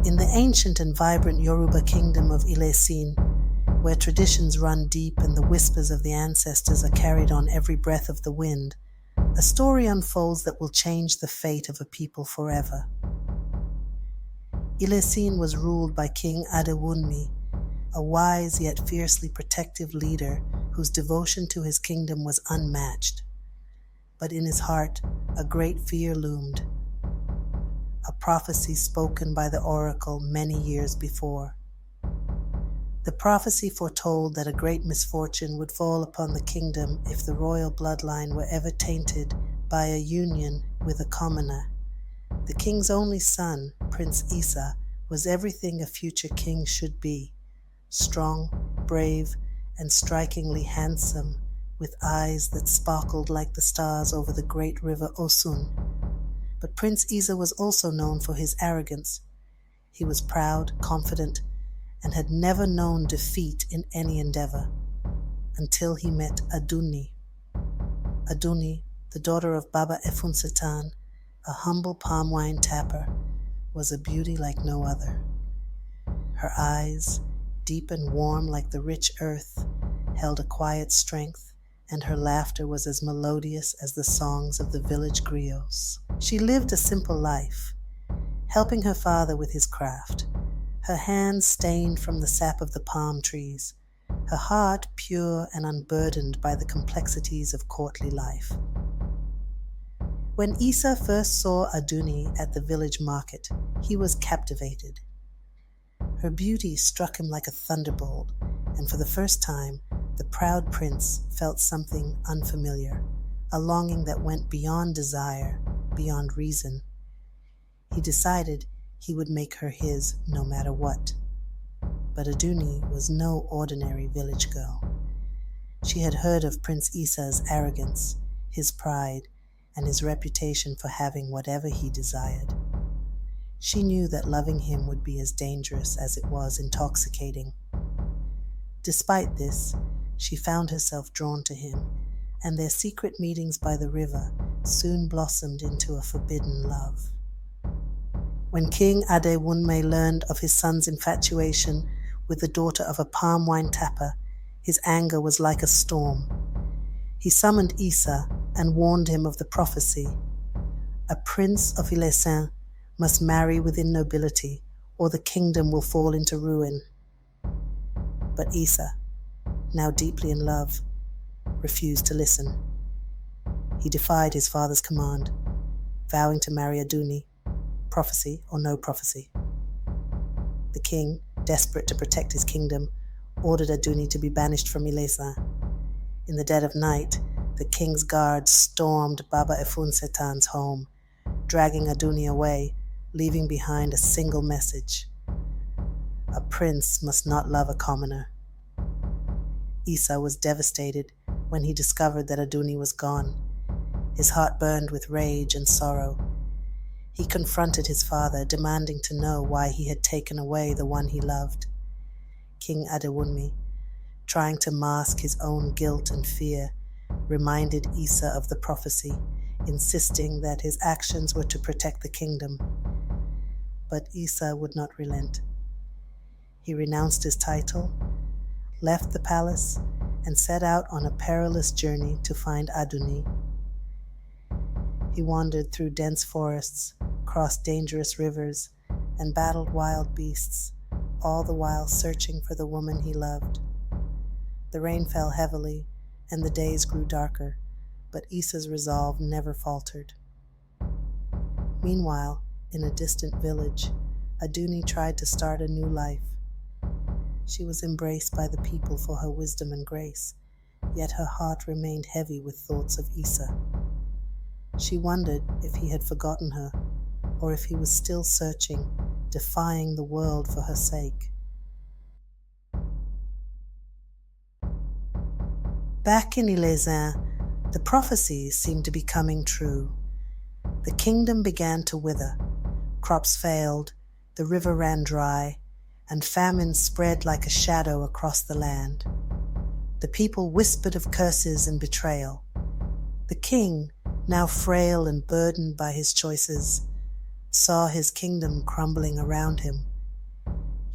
In the ancient and vibrant Yoruba kingdom of Ilesin, where traditions run deep and the whispers of the ancestors are carried on every breath of the wind, a story unfolds that will change the fate of a people forever. Ilesin was ruled by King Adunni, a wise yet fiercely protective leader whose devotion to his kingdom was unmatched. But in his heart, a great fear loomed, a prophecy spoken by the oracle many years before. The prophecy foretold that a great misfortune would fall upon the kingdom if the royal bloodline were ever tainted by a union with a commoner. The king's only son, Prince Isa, was everything a future king should be: strong, brave, and strikingly handsome, with eyes that sparkled like the stars over the great river Osun. But Prince Isa was also known for his arrogance. He was proud, confident, and had never known defeat in any endeavor, until he met Adunni. Adunni, the daughter of Baba Efunsetan, a humble palmwine tapper, was a beauty like no other. Her eyes, deep and warm like the rich earth, held a quiet strength, and her laughter was as melodious as the songs of the village griots. She lived a simple life, helping her father with his craft, her hands stained from the sap of the palm trees, her heart pure and unburdened by the complexities of courtly life. When Isa first saw Adunni at the village market, he was captivated. Her beauty struck him like a thunderbolt, and for the first time, the proud prince felt something unfamiliar, a longing that went beyond desire, beyond reason. He decided he would make her his no matter what. But Adunni was no ordinary village girl. She had heard of Prince Isa's arrogance, his pride, and his reputation for having whatever he desired. She knew that loving him would be as dangerous as it was intoxicating. Despite this, she found herself drawn to him, and their secret meetings by the river soon blossomed into a forbidden love. When King Adewunme learned of his son's infatuation with the daughter of a palm wine tapper, his anger was like a storm. He summoned Isa and warned him of the prophecy. A prince of Ilesin must marry within nobility, or the kingdom will fall into ruin. But Isa, now deeply in love, refused to listen. He defied his father's command, vowing to marry Adunni, prophecy or no prophecy. The king, desperate to protect his kingdom, ordered Adunni to be banished from Ilesin. In the dead of night, the king's guards stormed Baba Efunsetan's home, dragging Adunni away, leaving behind a single message: a prince must not love a commoner. Isa was devastated when he discovered that Adunni was gone. His heart burned with rage and sorrow. He confronted his father, demanding to know why he had taken away the one he loved. King Adewunmi, trying to mask his own guilt and fear, reminded Isa of the prophecy, insisting that his actions were to protect the kingdom. But Isa would not relent. He renounced his title, left the palace, and set out on a perilous journey to find Adunni. He wandered through dense forests, crossed dangerous rivers, and battled wild beasts, all the while searching for the woman he loved. The rain fell heavily, and the days grew darker, but Isa's resolve never faltered. Meanwhile, in a distant village, Adunni tried to start a new life. She was embraced by the people for her wisdom and grace, yet her heart remained heavy with thoughts of Isa. She wondered if he had forgotten her, or if he was still searching, defying the world for her sake. Back in Ilesin, the prophecies seemed to be coming true. The kingdom began to wither, crops failed, the river ran dry, and famine spread like a shadow across the land. The people whispered of curses and betrayal. The king, now frail and burdened by his choices, saw his kingdom crumbling around him,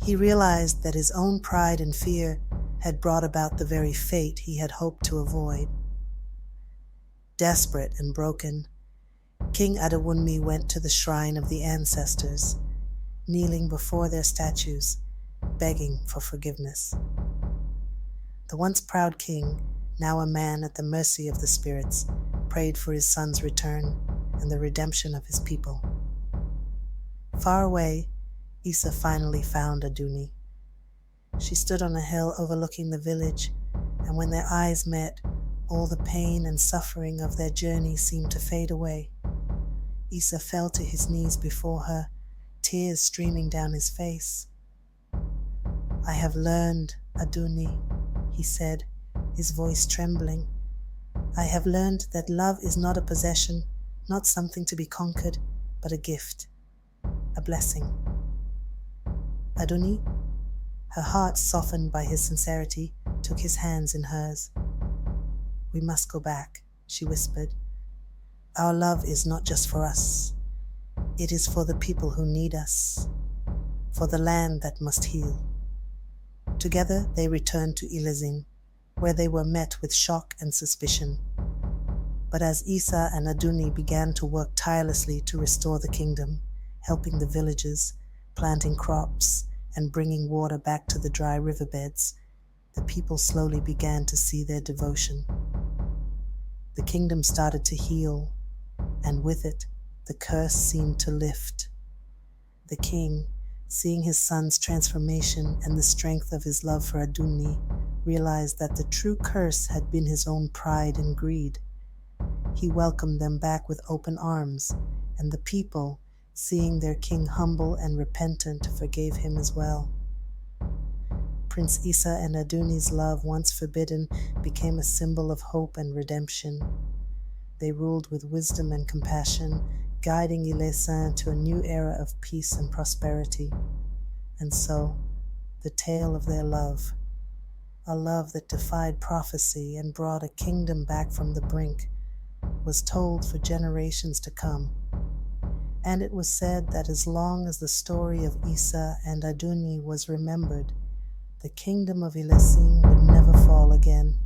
He realized that his own pride and fear had brought about the very fate he had hoped to avoid. Desperate and broken, King Adunni went to the shrine of the ancestors, kneeling before their statues, begging for forgiveness. The once proud king, now a man at the mercy of the spirits, prayed for his son's return and the redemption of his people. Far away, Issa finally found Adunni. She stood on a hill overlooking the village, and when their eyes met, all the pain and suffering of their journey seemed to fade away. Issa fell to his knees before her, tears streaming down his face. "I have learned, Adunni," he said, his voice trembling. "I have learned that love is not a possession, not something to be conquered, but a gift, a blessing." Adunni, her heart softened by his sincerity, took his hands in hers. "We must go back," she whispered. "Our love is not just for us. It is for the people who need us, for the land that must heal." Together they returned to Ilazin, where they were met with shock and suspicion. But as Issa and Adunni began to work tirelessly to restore the kingdom, helping the villagers, planting crops, and bringing water back to the dry riverbeds, the people slowly began to see their devotion. The kingdom started to heal, and with it, the curse seemed to lift. The king, seeing his son's transformation and the strength of his love for Adunni, realized that the true curse had been his own pride and greed. He welcomed them back with open arms, and the people, seeing their king humble and repentant, forgave him as well. Prince Issa and Adunni's love, once forbidden, became a symbol of hope and redemption. They ruled with wisdom and compassion, guiding Ilazin to a new era of peace and prosperity. And so, the tale of their love, a love that defied prophecy and brought a kingdom back from the brink, was told for generations to come. And it was said that as long as the story of Issa and Adunni was remembered, the kingdom of Ilazin would never fall again.